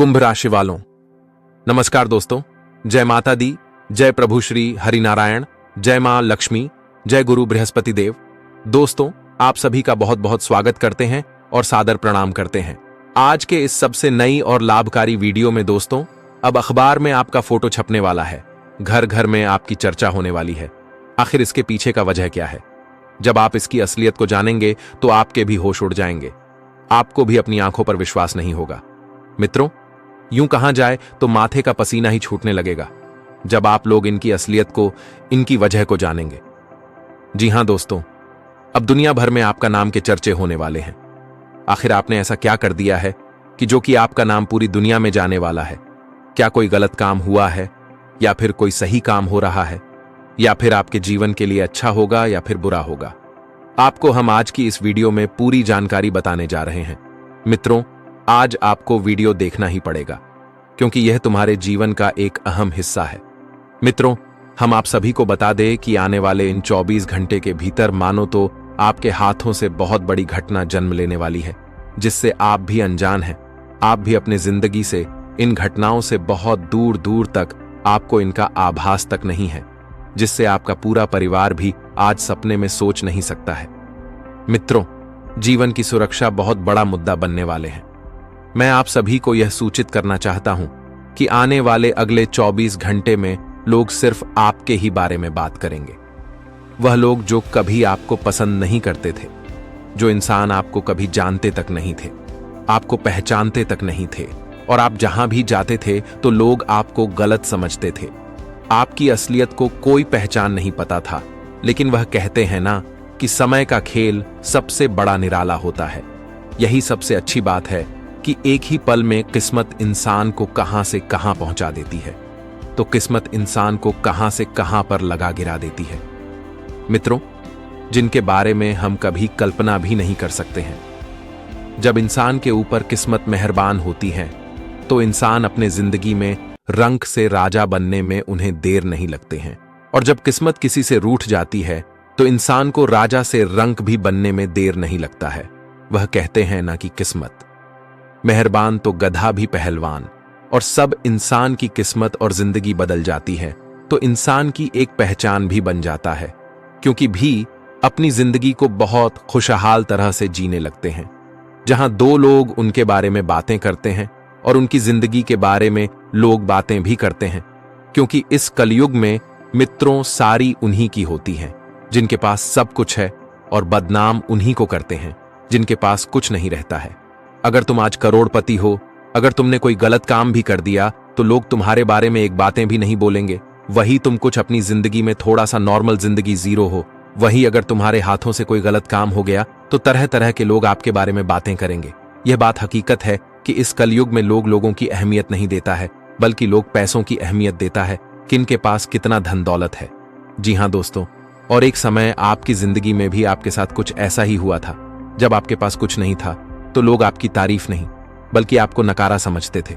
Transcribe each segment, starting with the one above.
कुंभ राशि वालों, नमस्कार दोस्तों। जय माता दी, जय प्रभु श्री हरिनारायण, जय मां लक्ष्मी, जय गुरु बृहस्पति देव। दोस्तों, आप सभी का बहुत बहुत स्वागत करते हैं और सादर प्रणाम करते हैं। आज के इस सबसे नई और लाभकारी वीडियो में दोस्तों, अब अखबार में आपका फोटो छपने वाला है, घर घर में आपकी चर्चा होने वाली है। आखिर इसके पीछे का वजह क्या है? जब आप इसकी असलियत को जानेंगे तो आपके भी होश उड़ जाएंगे, आपको भी अपनी आंखों पर विश्वास नहीं होगा। मित्रों, यूं कहा जाए तो माथे का पसीना ही छूटने लगेगा जब आप लोग इनकी असलियत को, इनकी वजह को जानेंगे। जी हां दोस्तों, अब दुनिया भर में आपका नाम के चर्चे होने वाले हैं। आखिर आपने ऐसा क्या कर दिया है कि जो कि आपका नाम पूरी दुनिया में जाने वाला है? क्या कोई गलत काम हुआ है, या फिर कोई सही काम हो रहा है, या फिर आपके जीवन के लिए अच्छा होगा या फिर बुरा होगा? आपको हम आज की इस वीडियो में पूरी जानकारी बताने जा रहे हैं। मित्रों, आज आपको वीडियो देखना ही पड़ेगा क्योंकि यह तुम्हारे जीवन का एक अहम हिस्सा है। मित्रों, हम आप सभी को बता दें कि आने वाले इन 24 घंटे के भीतर मानो तो आपके हाथों से बहुत बड़ी घटना जन्म लेने वाली है, जिससे आप भी अनजान हैं। आप भी अपने जिंदगी से, इन घटनाओं से बहुत दूर दूर तक आपको इनका आभास तक नहीं है, जिससे आपका पूरा परिवार भी आज सपने में सोच नहीं सकता है। मित्रों, जीवन की सुरक्षा बहुत बड़ा मुद्दा बनने वाले हैं। मैं आप सभी को यह सूचित करना चाहता हूं कि आने वाले अगले 24 घंटे में लोग सिर्फ आपके ही बारे में बात करेंगे। वह लोग जो कभी आपको पसंद नहीं करते थे, जो इंसान आपको कभी जानते तक नहीं थे, आपको पहचानते तक नहीं थे, और आप जहां भी जाते थे तो लोग आपको गलत समझते थे। आपकी असलियत को कोई पहचान नहीं पता था, लेकिन वह कहते हैं ना कि समय का खेल सबसे बड़ा निराला होता है। यही सबसे अच्छी बात है कि एक ही पल में किस्मत इंसान को कहां से कहां पहुंचा देती है, तो किस्मत इंसान को कहां से कहां पर लगा गिरा देती है। मित्रों, जिनके बारे में हम कभी कल्पना भी नहीं कर सकते हैं। जब इंसान के ऊपर किस्मत मेहरबान होती है तो इंसान अपने जिंदगी में रंक से राजा बनने में उन्हें देर नहीं लगते हैं, और जब किस्मत किसी से रूठ जाती है तो इंसान को राजा से रंक भी बनने में देर नहीं लगता है। वह कहते हैं ना कि किस्मत मेहरबान तो गधा भी पहलवान, और सब इंसान की किस्मत और जिंदगी बदल जाती है तो इंसान की एक पहचान भी बन जाता है, क्योंकि भी अपनी जिंदगी को बहुत खुशहाल तरह से जीने लगते हैं, जहां दो लोग उनके बारे में बातें करते हैं और उनकी जिंदगी के बारे में लोग बातें भी करते हैं। क्योंकि इस कलयुग में मित्रों सारी उन्हीं की होती हैं जिनके पास सब कुछ है, और बदनाम उन्हीं को करते हैं जिनके पास कुछ नहीं रहता है। अगर तुम आज करोड़पति हो, अगर तुमने कोई गलत काम भी कर दिया तो लोग तुम्हारे बारे में एक बातें भी नहीं बोलेंगे। वही तुम कुछ अपनी जिंदगी में थोड़ा सा नॉर्मल जिंदगी जीरो हो, वही अगर तुम्हारे हाथों से कोई गलत काम हो गया तो तरह तरह के लोग आपके बारे में बातें करेंगे। यह बात हकीकत है कि इस कलयुग में लोग लोगों की अहमियत नहीं देता है, बल्कि लोग पैसों की अहमियत देता है, किनके पास कितना धन दौलत है। जी हां दोस्तों, और एक समय आपकी जिंदगी में भी आपके साथ कुछ ऐसा ही हुआ था। जब आपके पास कुछ नहीं था तो लोग आपकी तारीफ नहीं बल्कि आपको नकारा समझते थे।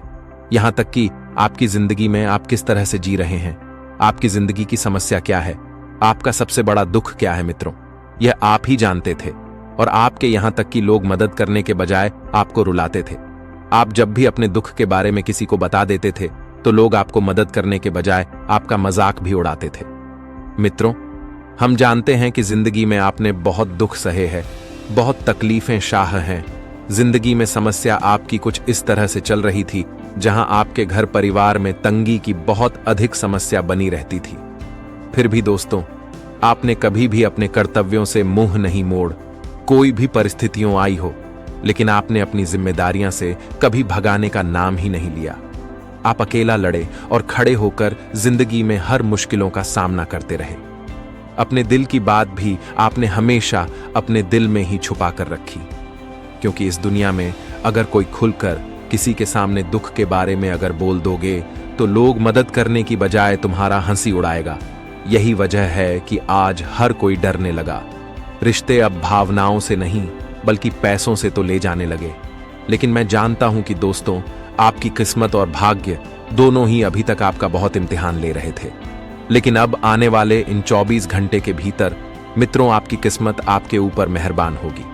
यहां तक कि आपकी जिंदगी में आप किस तरह से जी रहे हैं, आपकी जिंदगी की समस्या क्या है, आपका सबसे बड़ा दुख क्या है मित्रों, यह आप ही जानते थे। और आपके यहां तक कि लोग मदद करने के बजाय आपको रुलाते थे। आप जब भी अपने दुख के बारे में किसी को बता देते थे तो लोग आपको मदद करने के बजाय आपका मजाक भी उड़ाते थे। मित्रों, हम जानते हैं कि जिंदगी में आपने बहुत दुख सहे हैं, बहुत तकलीफें शाह हैं। जिंदगी में समस्या आपकी कुछ इस तरह से चल रही थी जहां आपके घर परिवार में तंगी की बहुत अधिक समस्या बनी रहती थी। फिर भी दोस्तों, आपने कभी भी अपने कर्तव्यों से मुंह नहीं मोड़, कोई भी परिस्थितियों आई हो, लेकिन आपने अपनी जिम्मेदारियां से कभी भगाने का नाम ही नहीं लिया। आप अकेला लड़े और खड़े होकर जिंदगी में हर मुश्किलों का सामना करते रहे। अपने दिल की बात भी आपने हमेशा अपने दिल में ही छुपा कर रखी, क्योंकि इस दुनिया में अगर कोई खुलकर किसी के सामने दुख के बारे में अगर बोल दोगे तो लोग मदद करने की बजाय तुम्हारा हंसी उड़ाएगा। यही वजह है कि आज हर कोई डरने लगा। रिश्ते अब भावनाओं से नहीं बल्कि पैसों से तो ले जाने लगे। लेकिन मैं जानता हूं कि दोस्तों, आपकी किस्मत और भाग्य दोनों ही अभी तक आपका बहुत इम्तिहान ले रहे थे, लेकिन अब आने वाले इन 24 घंटे के भीतर मित्रों आपकी किस्मत आपके ऊपर मेहरबान होगी,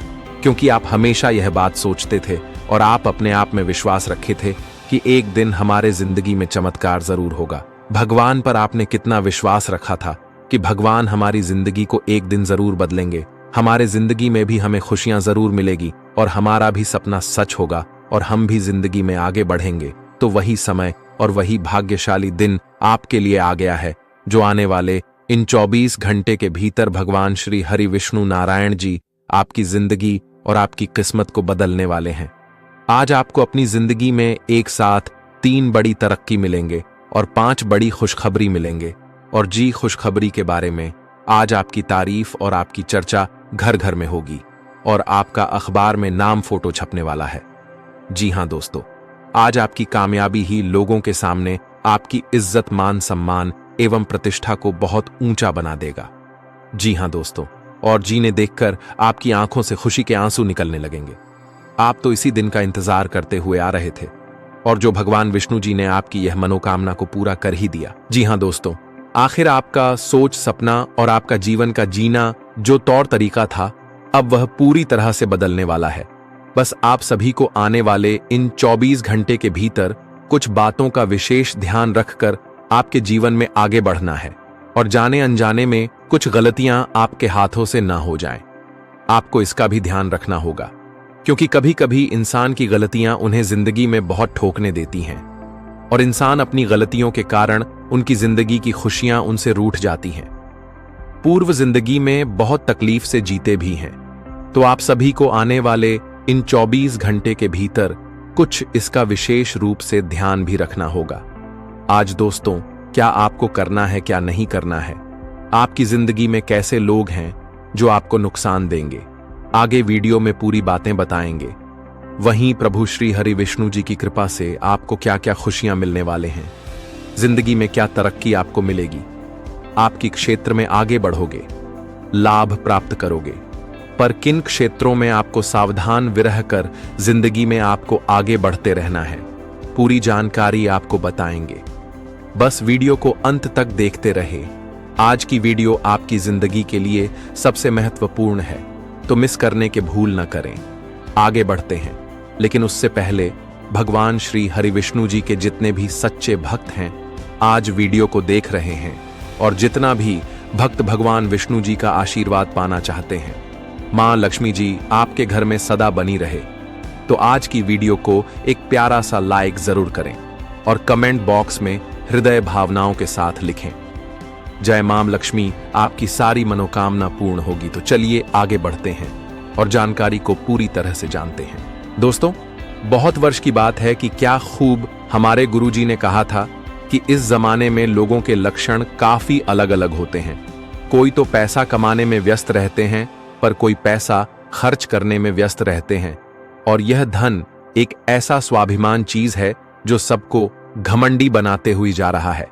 क्योंकि आप हमेशा यह बात सोचते थे और आप अपने आप में विश्वास रखे थे कि एक दिन हमारे जिंदगी में चमत्कार जरूर होगा। भगवान पर आपने कितना विश्वास रखा था कि भगवान हमारी जिंदगी को एक दिन जरूर बदलेंगे, हमारे जिंदगी में भी हमें खुशियां जरूर मिलेगी और हमारा भी सपना सच होगा और हम भी जिंदगी में आगे बढ़ेंगे। तो वही समय और वही भाग्यशाली दिन आपके लिए आ गया है, जो आने वाले इन 24 घंटे के भीतर भगवान श्री हरि विष्णु नारायण जी आपकी जिंदगी और आपकी किस्मत को बदलने वाले हैं। आज आपको अपनी जिंदगी में एक साथ 3 बड़ी तरक्की मिलेंगे और 5 बड़ी खुशखबरी मिलेंगे। और जी, खुशखबरी के बारे में आज आपकी तारीफ और आपकी चर्चा घर घर में होगी और आपका अखबार में नाम फोटो छपने वाला है। जी हां दोस्तों, आज आपकी कामयाबी ही लोगों के सामने आपकी इज्जत, मान सम्मान एवं प्रतिष्ठा को बहुत ऊंचा बना देगा। जी हां दोस्तों, और जी ने देखकर आपकी आंखों से खुशी के आंसू निकलने लगेंगे। आप तो इसी दिन का इंतजार करते हुए आ रहे थे और जो भगवान विष्णु जी ने आपकी यह मनोकामना को पूरा कर ही दिया। जी हां दोस्तों, आखिर आपका सोच, सपना और आपका जीवन का जीना जो तौर तरीका था, अब वह पूरी तरह से बदलने वाला है। बस आप सभी को आने वाले इन 24 घंटे के भीतर कुछ बातों का विशेष ध्यान रखकर आपके जीवन में आगे बढ़ना है और जाने अनजाने में कुछ गलतियां आपके हाथों से ना हो जाएं। आपको इसका भी ध्यान रखना होगा, क्योंकि कभी कभी इंसान की गलतियां उन्हें जिंदगी में बहुत ठोकने देती हैं और इंसान अपनी गलतियों के कारण उनकी जिंदगी की खुशियां उनसे रूठ जाती हैं। पूर्व जिंदगी में बहुत तकलीफ से जीते भी हैं, तो आप सभी को आने वाले इन 24 घंटे के भीतर कुछ इसका विशेष रूप से ध्यान भी रखना होगा। आज दोस्तों, क्या आपको करना है, क्या नहीं करना है, आपकी जिंदगी में कैसे लोग हैं जो आपको नुकसान देंगे, आगे वीडियो में पूरी बातें बताएंगे। वहीं प्रभु श्री हरि विष्णु जी की कृपा से आपको क्या क्या खुशियां मिलने वाले हैं, जिंदगी में क्या तरक्की आपको मिलेगी, आपकी क्षेत्र में आगे बढ़ोगे, लाभ प्राप्त करोगे, पर किन क्षेत्रों में आपको सावधान विरह कर जिंदगी में आपको आगे बढ़ते रहना है, पूरी जानकारी आपको बताएंगे। बस वीडियो को अंत तक देखते रहे। आज की वीडियो आपकी जिंदगी के लिए सबसे महत्वपूर्ण है, तो मिस करने के भूल न करें। आगे बढ़ते हैं, लेकिन उससे पहले भगवान श्री हरि विष्णु जी के जितने भी सच्चे भक्त हैं, आज वीडियो को देख रहे हैं और जितना भी भक्त भगवान विष्णु जी का आशीर्वाद पाना चाहते हैं, मां लक्ष्मी जी आपके घर में सदा बनी रहे, तो आज की वीडियो को एक प्यारा सा लाइक जरूर करें और कमेंट बॉक्स में हृदय भावनाओं के साथ लिखें। जय मां लक्ष्मी, आपकी सारी मनोकामना पूर्ण होगी। तो चलिए आगे बढ़ते हैं और जानकारी को पूरी तरह से जानते हैं। दोस्तों, बहुत वर्ष की बात है कि क्या खूब हमारे गुरुजी ने कहा था कि इस जमाने में लोगों के लक्षण काफी अलग अलग होते हैं। कोई तो पैसा कमाने में व्यस्त रहते हैं, पर कोई पैसा खर्च करने में व्यस्त रहते हैं। और यह धन एक ऐसा स्वाभिमान चीज है जो सबको घमंडी बनाते हुए जा रहा है।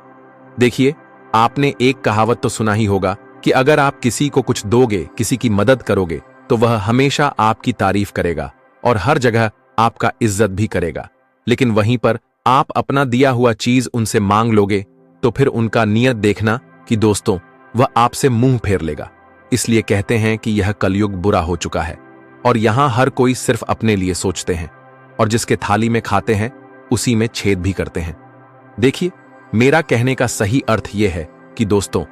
देखिए, आपने एक कहावत तो सुना ही होगा कि अगर आप किसी को कुछ दोगे, किसी की मदद करोगे, तो वह हमेशा आपकी तारीफ करेगा और हर जगह आपका इज्जत भी करेगा। लेकिन वहीं पर आप अपना दिया हुआ चीज उनसे मांग लोगे, तो फिर उनका नियत देखना कि दोस्तों वह आपसे मुंह फेर लेगा। इसलिए कहते हैं कि यह कलयुग बुरा हो चुका है और यहां हर कोई सिर्फ अपने लिए सोचते हैं और जिसके थाली में खाते हैं उसी में छेद भी करते हैं। देखिए, मेरा कहने का सही अर्थ यह है कि दोस्तों,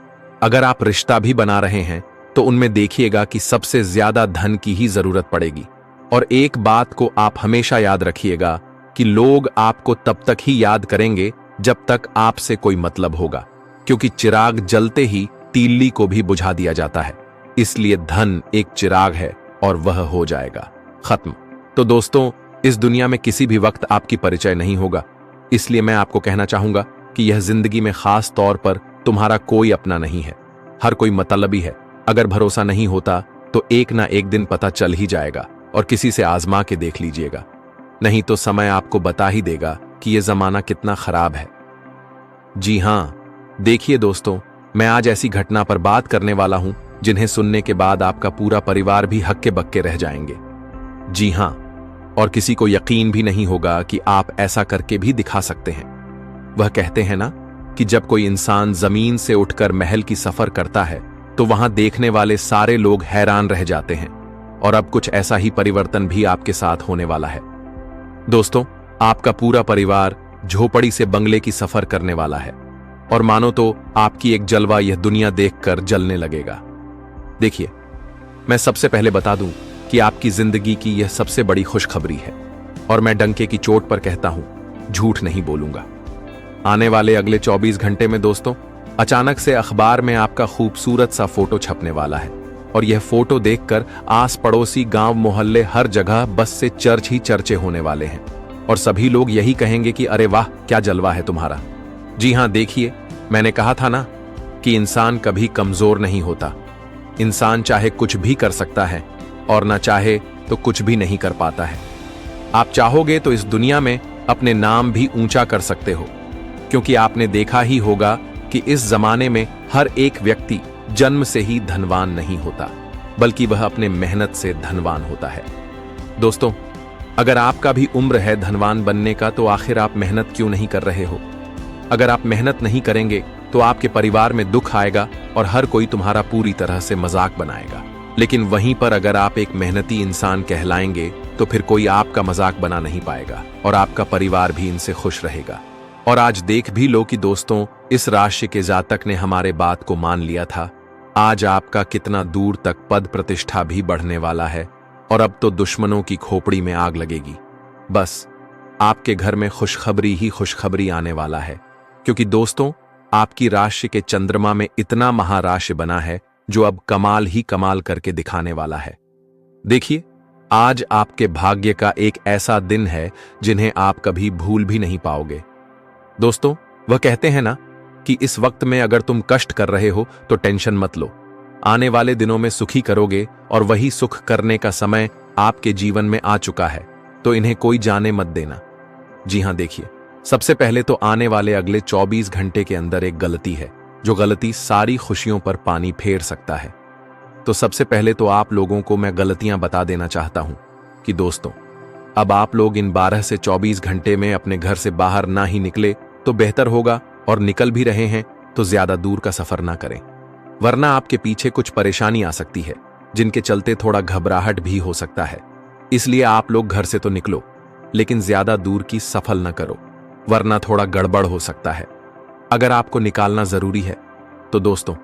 अगर आप रिश्ता भी बना रहे हैं तो उनमें देखिएगा कि सबसे ज्यादा धन की ही जरूरत पड़ेगी। और एक बात को आप हमेशा याद रखिएगा कि लोग आपको तब तक ही याद करेंगे जब तक आपसे कोई मतलब होगा, क्योंकि चिराग जलते ही तीली को भी बुझा दिया जाता है। इसलिए धन एक चिराग है और वह हो जाएगा खत्म। तो दोस्तों, इस दुनिया में किसी भी वक्त आपकी परिचय नहीं होगा, इसलिए मैं आपको कहना चाहूंगा कि यह जिंदगी में खास तौर पर तुम्हारा कोई अपना नहीं है, हर कोई मतलबी है। अगर भरोसा नहीं होता तो एक ना एक दिन पता चल ही जाएगा और किसी से आजमा के देख लीजिएगा, नहीं तो समय आपको बता ही देगा कि यह जमाना कितना खराब है। जी हां, देखिए दोस्तों, मैं आज ऐसी घटना पर बात करने वाला हूं जिन्हें सुनने के बाद आपका पूरा परिवार भी हक्के बक्के रह जाएंगे। जी हां, और किसी को यकीन भी नहीं होगा कि आप ऐसा करके भी दिखा सकते हैं। वह कहते हैं ना कि जब कोई इंसान जमीन से उठकर महल की सफर करता है तो वहां देखने वाले सारे लोग हैरान रह जाते हैं, और अब कुछ ऐसा ही परिवर्तन भी आपके साथ होने वाला है। दोस्तों, आपका पूरा परिवार झोपड़ी से बंगले की सफर करने वाला है, और मानो तो आपकी एक जलवा यह दुनिया देखकर जलने लगेगा। देखिए, मैं सबसे पहले बता दूं कि आपकी जिंदगी की यह सबसे बड़ी खुशखबरी है, और मैं डंके की चोट पर कहता हूं, झूठ नहीं बोलूंगा। आने वाले अगले 24 घंटे में दोस्तों, अचानक से अखबार में आपका खूबसूरत सा फोटो छपने वाला है, और यह फोटो देखकर आस पड़ोसी, गांव, मोहल्ले, हर जगह बस से चर्च ही चर्चे होने वाले हैं, और सभी लोग यही कहेंगे कि अरे वाह, क्या जलवा है तुम्हारा। जी हां, देखिए, मैंने कहा था ना कि इंसान कभी कमजोर नहीं होता। इंसान चाहे कुछ भी कर सकता है, और ना चाहे तो कुछ भी नहीं कर पाता है। आप चाहोगे तो इस दुनिया में अपने नाम भी ऊंचा कर सकते हो, क्योंकि आपने देखा ही होगा कि इस जमाने में हर एक व्यक्ति जन्म से ही धनवान नहीं होता, बल्कि वह अपने मेहनत से धनवान होता है। दोस्तों, अगर आपका भी उम्र है धनवान बनने का, तो आखिर आप मेहनत क्यों नहीं कर रहे हो? अगर आप मेहनत नहीं करेंगे तो आपके परिवार में दुख आएगा और हर कोई तुम्हारा पूरी तरह से मजाक बनाएगा। लेकिन वहीं पर अगर आप एक मेहनती इंसान कहलाएंगे तो फिर कोई आपका मजाक बना नहीं पाएगा, और आपका परिवार भी इनसे खुश रहेगा। और आज देख भी लो कि दोस्तों, इस राशि के जातक ने हमारे बात को मान लिया था। आज आपका कितना दूर तक पद प्रतिष्ठा भी बढ़ने वाला है, और अब तो दुश्मनों की खोपड़ी में आग लगेगी। बस आपके घर में खुशखबरी ही खुशखबरी आने वाला है, क्योंकि दोस्तों, आपकी राशि के चंद्रमा में इतना महाराशि बना है जो अब कमाल ही कमाल करके दिखाने वाला है। देखिए, आज आपके भाग्य का एक ऐसा दिन है जिन्हें आप कभी भूल भी नहीं पाओगे। दोस्तों, वह कहते हैं ना कि इस वक्त में अगर तुम कष्ट कर रहे हो तो टेंशन मत लो, आने वाले दिनों में सुखी करोगे, और वही सुख करने का समय आपके जीवन में आ चुका है, तो इन्हें कोई जाने मत देना। जी हां, देखिए, सबसे पहले तो आने वाले अगले 24 घंटे के अंदर एक गलती है, जो गलती सारी खुशियों पर पानी फेर सकता है। तो सबसे पहले तो आप लोगों को मैं गलतियां बता देना चाहता हूं कि दोस्तों, अब आप लोग इन 12 से 24 घंटे में अपने घर से बाहर ना ही निकले तो बेहतर होगा, और निकल भी रहे हैं तो ज्यादा दूर का सफर ना करें, वरना आपके पीछे कुछ परेशानी आ सकती है, जिनके चलते थोड़ा घबराहट भी हो सकता है। इसलिए आप लोग घर से तो निकलो, लेकिन ज्यादा दूर की सफर न करो, वरना थोड़ा गड़बड़ हो सकता है। अगर आपको निकालना जरूरी है तो दोस्तों,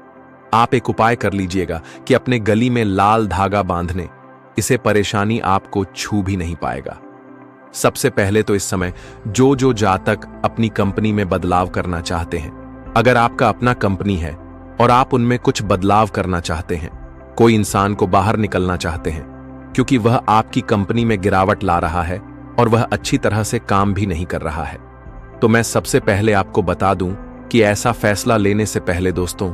आप एक उपाय कर लीजिएगा कि अपने गली में लाल धागा बांधने, इसे परेशानी आपको छू भी नहीं पाएगा। सबसे पहले तो इस समय जो जातक अपनी कंपनी में बदलाव करना चाहते हैं, अगर आपका अपना कंपनी है और आप उनमें कुछ बदलाव करना चाहते हैं, कोई इंसान को बाहर निकलना चाहते हैं क्योंकि वह आपकी कंपनी में गिरावट ला रहा है और वह अच्छी तरह से काम भी नहीं कर रहा है, तो मैं सबसे पहले आपको बता दूं कि ऐसा फैसला लेने से पहले दोस्तों,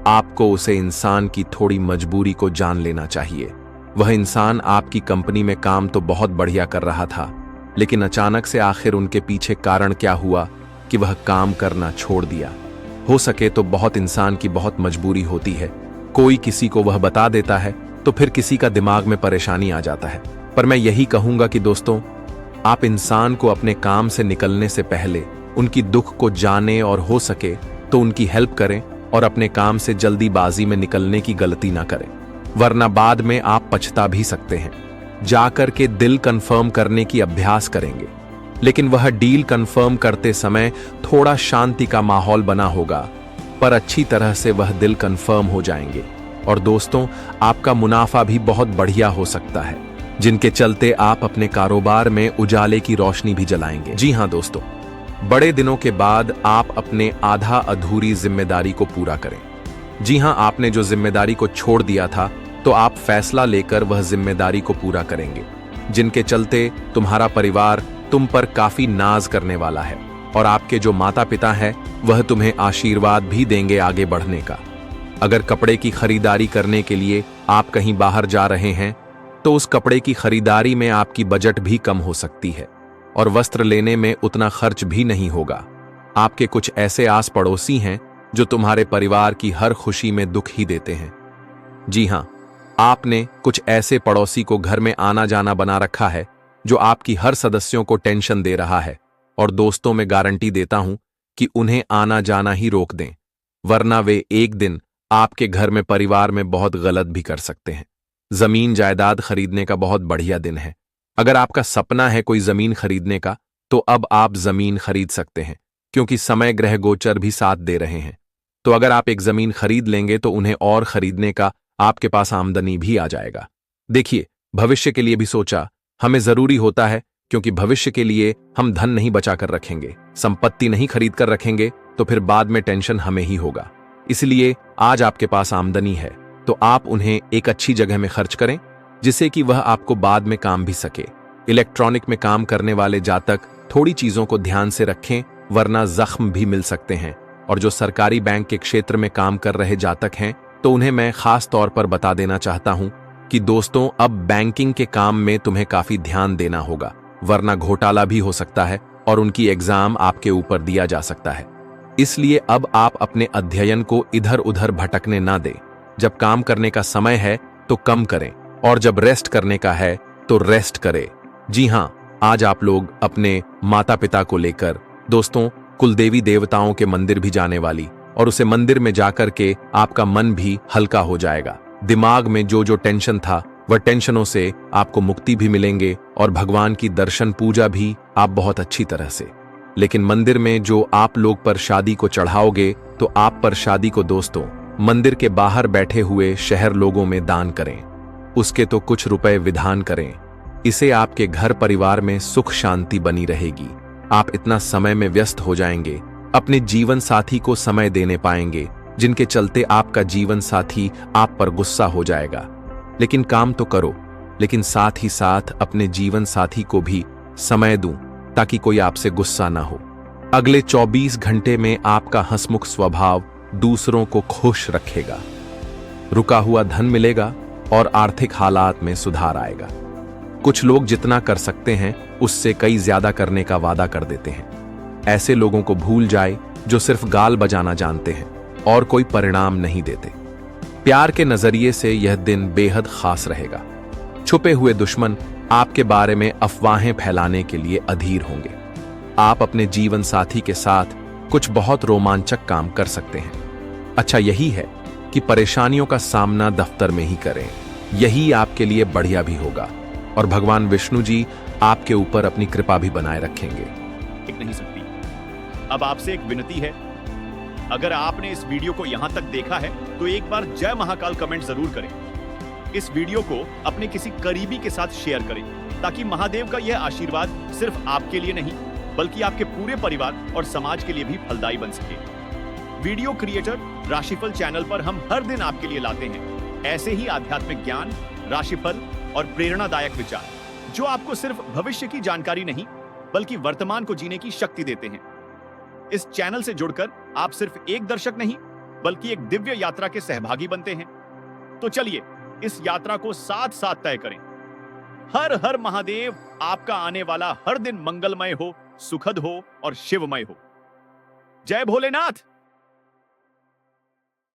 आपको उसे इंसान की थोड़ी मजबूरी को जान लेना चाहिए। वह इंसान आपकी कंपनी में काम तो बहुत बढ़िया कर रहा था, लेकिन अचानक से आखिर उनके पीछे कारण क्या हुआ कि वह काम करना छोड़ दिया। हो सके तो बहुत इंसान की बहुत मजबूरी होती है, कोई किसी को वह बता देता है तो फिर किसी का दिमाग में परेशानी आ जाता है। पर मैं यही कहूंगा कि दोस्तों, आप इंसान को अपने काम से निकलने से पहले उनकी दुख को जाने और हो सके तो उनकी हेल्प करें, और अपने काम से जल्दीबाजी में निकलने की गलती ना करें, वरना बाद में आप पछता भी सकते हैं। जाकर के दिल कंफर्म करने की अभ्यास करेंगे, लेकिन वह डील कंफर्म करते समय थोड़ा शांति का माहौल बना होगा, पर अच्छी तरह से वह दिल कंफर्म हो जाएंगे। और दोस्तों, आपका मुनाफा भी बहुत बढ़िया हो सकता है, जिनके चलते आप अपने कारोबार में उजाले की रोशनी भी जलाएंगे। जी हां दोस्तों, बड़े दिनों के बाद आप अपने आधा अधूरी जिम्मेदारी को पूरा करें। जी हां, आपने जो जिम्मेदारी को छोड़ दिया था, तो आप फैसला लेकर वह जिम्मेदारी को पूरा करेंगे, जिनके चलते तुम्हारा परिवार तुम पर काफी नाज करने वाला है, और आपके जो माता पिता हैं वह तुम्हें आशीर्वाद भी देंगे आगे बढ़ने का। अगर कपड़े की खरीदारी करने के लिए आप कहीं बाहर जा रहे हैं, तो उस कपड़े की खरीदारी में आपकी बजट भी कम हो सकती है, और वस्त्र लेने में उतना खर्च भी नहीं होगा। आपके कुछ ऐसे आस पड़ोसी हैं जो तुम्हारे परिवार की हर खुशी में दुख ही देते हैं। जी हां, आपने कुछ ऐसे पड़ोसी को घर में आना जाना बना रखा है जो आपकी हर सदस्यों को टेंशन दे रहा है, और दोस्तों मैं गारंटी देता हूं कि उन्हें आना जाना ही रोक दें, वरना वे एक दिन आपके घर में परिवार में बहुत गलत भी कर सकते हैं। जमीन जायदाद खरीदने का बहुत बढ़िया दिन है। अगर आपका सपना है कोई जमीन खरीदने का, तो अब आप जमीन खरीद सकते हैं, क्योंकि समय ग्रह गोचर भी साथ दे रहे हैं। तो अगर आप एक जमीन खरीद लेंगे तो उन्हें और खरीदने का आपके पास आमदनी भी आ जाएगा। देखिए, भविष्य के लिए भी सोचा हमें जरूरी होता है, क्योंकि भविष्य के लिए हम धन नहीं बचा कर रखेंगे, संपत्ति नहीं खरीद कर रखेंगे तो फिर बाद में टेंशन हमें ही होगा। इसलिए आज आपके पास आमदनी है तो आप उन्हें एक अच्छी जगह में खर्च करें, जिससे कि वह आपको बाद में काम भी सके। इलेक्ट्रॉनिक में काम करने वाले जातक थोड़ी चीजों को ध्यान से रखें, वरना जख्म भी मिल सकते हैं। और जो सरकारी बैंक के क्षेत्र में काम कर रहे जातक हैं, तो उन्हें मैं खास तौर पर बता देना चाहता हूं कि दोस्तों, अब बैंकिंग के काम में तुम्हें काफी ध्यान देना होगा, वरना घोटाला भी हो सकता है और उनकी एग्जाम आपके ऊपर दिया जा सकता है। इसलिए अब आप अपने अध्ययन को इधर उधर भटकने ना दें। जब काम करने का समय है तो कम करें, और जब रेस्ट करने का है तो रेस्ट करें। जी हां, आज आप लोग अपने माता पिता को लेकर दोस्तों कुलदेवी देवताओं के मंदिर भी जाने वाली, और उसे मंदिर में जाकर के आपका मन भी हल्का हो जाएगा। दिमाग में जो जो टेंशन था वह टेंशनों से आपको मुक्ति भी मिलेंगे, और भगवान की दर्शन पूजा भी आप बहुत अच्छी तरह से। लेकिन मंदिर में जो आप लोग पर शादी को चढ़ाओगे, तो आप पर शादी को दोस्तों मंदिर के बाहर बैठे हुए शहर लोगों में दान करें, उसके तो कुछ रुपए विधान करें। इसे आपके घर परिवार में सुख शांति बनी रहेगी। आप इतना समय में व्यस्त हो जाएंगे, अपने जीवन साथी को समय देने पाएंगे, जिनके चलते आपका जीवन साथी आप पर गुस्सा हो जाएगा। लेकिन काम तो करो, लेकिन साथ ही साथ अपने जीवन साथी को भी समय दूं, ताकि कोई आपसे गुस्सा ना हो। अगले 24 घंटे में आपका हंसमुख स्वभाव दूसरों को खुश रखेगा, रुका हुआ धन मिलेगा और आर्थिक हालात में सुधार आएगा। कुछ लोग जितना कर सकते हैं उससे कई ज्यादा करने का वादा कर देते हैं। ऐसे लोगों को भूल जाए जो सिर्फ गाल बजाना जानते हैं और कोई परिणाम नहीं देते। प्यार के नजरिए से यह दिन बेहद खास रहेगा। छुपे हुए दुश्मन आपके बारे में अफवाहें फैलाने के लिए अधीर होंगे। आप अपने जीवन साथी के साथ कुछ बहुत रोमांचक काम कर सकते हैं। अच्छा यही है कि परेशानियों का सामना दफ्तर में ही करें, यही आपके लिए बढ़िया भी होगा, और भगवान विष्णु जी आपके ऊपर अपनी कृपा भी बनाए रखेंगे। नहीं सकती। अब आपसे एक विनती है, अगर आपने इस वीडियो को यहां तक देखा है तो एक बार जय महाकाल कमेंट जरूर करें। इस वीडियो को अपने किसी करीबी के साथ शेयर करें, ताकि महादेव का यह आशीर्वाद सिर्फ आपके लिए नहीं बल्कि आपके पूरे परिवार और समाज के लिए भी फलदायी बन सके। वीडियो क्रिएटर राशिफल चैनल पर हम हर दिन आपके लिए लाते हैं ऐसे ही आध्यात्मिक ज्ञान, राशिफल और प्रेरणादायक विचार, जो आपको सिर्फ भविष्य की जानकारी नहीं बल्कि वर्तमान को जीने की शक्ति देते हैं। इस चैनल से जुड़कर आप सिर्फ एक दर्शक नहीं बल्कि एक दिव्य यात्रा के सहभागी बनते हैं। तो चलिए इस यात्रा को साथ साथ तय करें। हर हर महादेव। आपका आने वाला हर दिन मंगलमय हो, सुखद हो और शिवमय हो। जय भोलेनाथ।